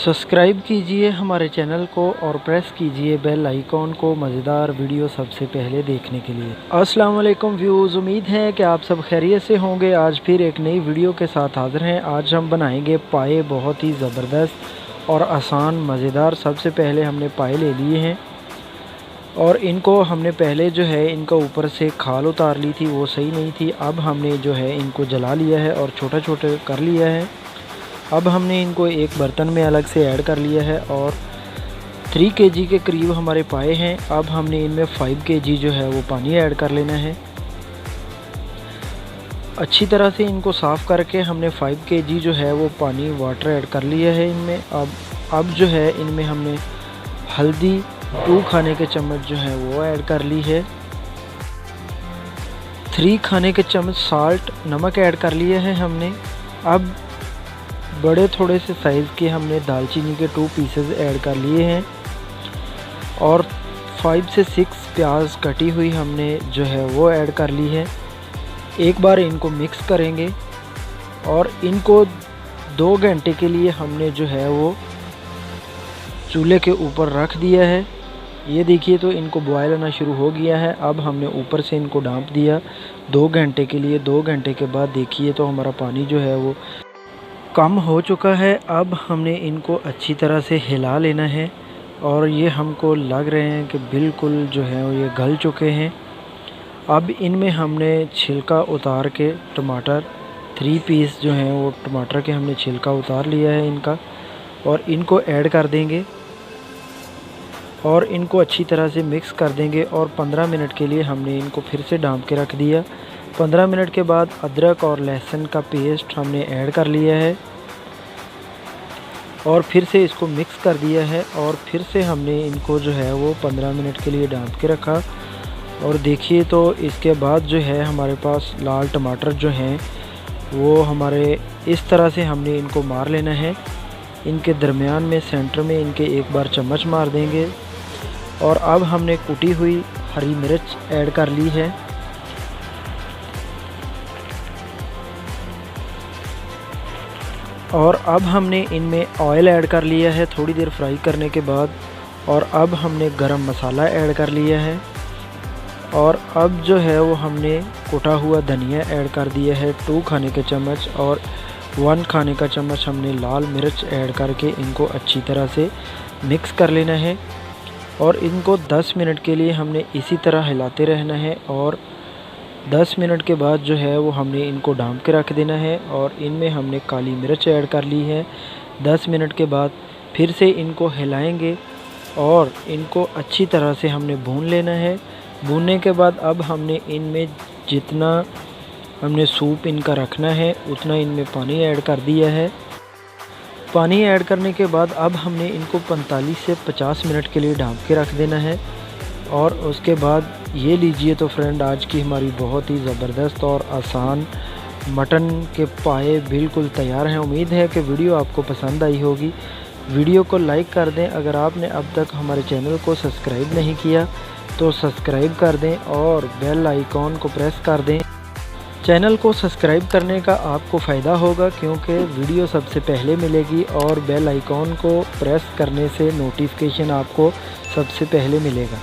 Subscribe कीजिए हमारे channel को और प्रेस कीजिए बेल आइकॉन को मज़ेदार वीडियो सबसे पहले देखने के लिए। अस्सलाम वालेकुम व्यूज़, उम्मीद है कि आप सब खैरियत से होंगे। आज फिर एक नई वीडियो के साथ हाज़िर हैं। आज हम बनाएंगे पाए, बहुत ही ज़बरदस्त और आसान मज़ेदार। सबसे पहले हमने पाए ले लिए हैं और इनको हमने पहले जो है इनका ऊपर से खाल उतार ली थी, वो सही नहीं थी। अब हमने जो है इनको जला लिया है और छोटा छोटा कर लिया है। अब हमने इनको एक बर्तन में अलग से ऐड कर लिया है और 3 kg के करीब हमारे पाए हैं। अब हमने इनमें 5 kg जो है वो पानी ऐड कर लेना है। अच्छी तरह से इनको साफ़ करके हमने 5 kg जो है वो पानी वाटर ऐड कर लिया है इनमें। अब जो है इनमें हमने हल्दी 2 खाने के चम्मच जो है वो ऐड कर ली है। 3 खाने के चम्मच साल्ट नमक ऐड कर लिया है हमने। अब बड़े थोड़े से साइज़ के हमने दालचीनी के 2 पीसेस ऐड कर लिए हैं और 5 से 6 प्याज कटी हुई हमने जो है वो ऐड कर ली है। एक बार इनको मिक्स करेंगे और इनको 2 घंटे के लिए हमने जो है वो चूल्हे के ऊपर रख दिया है। ये देखिए तो इनको बॉयल आना शुरू हो गया है। अब हमने ऊपर से इनको ढाँप दिया 2 घंटे के लिए। 2 घंटे के बाद देखिए तो हमारा पानी जो है वो कम हो चुका है। अब हमने इनको अच्छी तरह से हिला लेना है और ये हमको लग रहे हैं कि बिल्कुल जो है ये गल चुके हैं। अब इनमें हमने छिलका उतार के टमाटर 3 पीस जो हैं वो टमाटर के हमने छिलका उतार लिया है इनका और इनको ऐड कर देंगे और इनको अच्छी तरह से मिक्स कर देंगे और 15 मिनट के लिए हमने इनको फिर से ढाँप के रख दिया। 15 मिनट के बाद अदरक और लहसुन का पेस्ट हमने ऐड कर लिया है और फिर से इसको मिक्स कर दिया है और फिर से हमने इनको जो है वो 15 मिनट के लिए ढाँप के रखा। और देखिए तो इसके बाद जो है हमारे पास लाल टमाटर जो हैं वो हमारे इस तरह से हमने इनको मार लेना है। इनके दरमियान में सेंटर में इनके एक बार चम्मच मार देंगे और अब हमने कुटी हुई हरी मिर्च ऐड कर ली है और अब हमने इनमें ऑयल ऐड कर लिया है थोड़ी देर फ्राई करने के बाद। और अब हमने गरम मसाला ऐड कर लिया है और अब जो है वो हमने कुटा हुआ धनिया ऐड कर दिया है 2 खाने के चम्मच और 1 खाने का चम्मच हमने लाल मिर्च ऐड करके इनको अच्छी तरह से मिक्स कर लेना है और इनको 10 मिनट के लिए हमने इसी तरह हिलाते रहना है और 10 मिनट के बाद जो है वो हमने इनको ढाँप के रख देना है और इनमें हमने काली मिर्च ऐड कर ली है। 10 मिनट के बाद फिर से इनको हिलाएंगे और इनको अच्छी तरह से हमने भून लेना है। भूनने के बाद अब हमने इनमें जितना हमने सूप इनका रखना है उतना इनमें पानी ऐड कर दिया है। पानी ऐड करने के बाद अब हमने इनको 45 से 50 मिनट के लिए ढाँप के रख देना है और उसके बाद ये लीजिए तो फ्रेंड, आज की हमारी बहुत ही ज़बरदस्त और आसान मटन के पाए बिल्कुल तैयार हैं। उम्मीद है कि वीडियो आपको पसंद आई होगी। वीडियो को लाइक कर दें। अगर आपने अब तक हमारे चैनल को सब्सक्राइब नहीं किया तो सब्सक्राइब कर दें और बेल आइकॉन को प्रेस कर दें। चैनल को सब्सक्राइब करने का आपको फ़ायदा होगा क्योंकि वीडियो सबसे पहले मिलेगी और बेल आइकॉन को प्रेस करने से नोटिफिकेशन आपको सबसे पहले मिलेगा।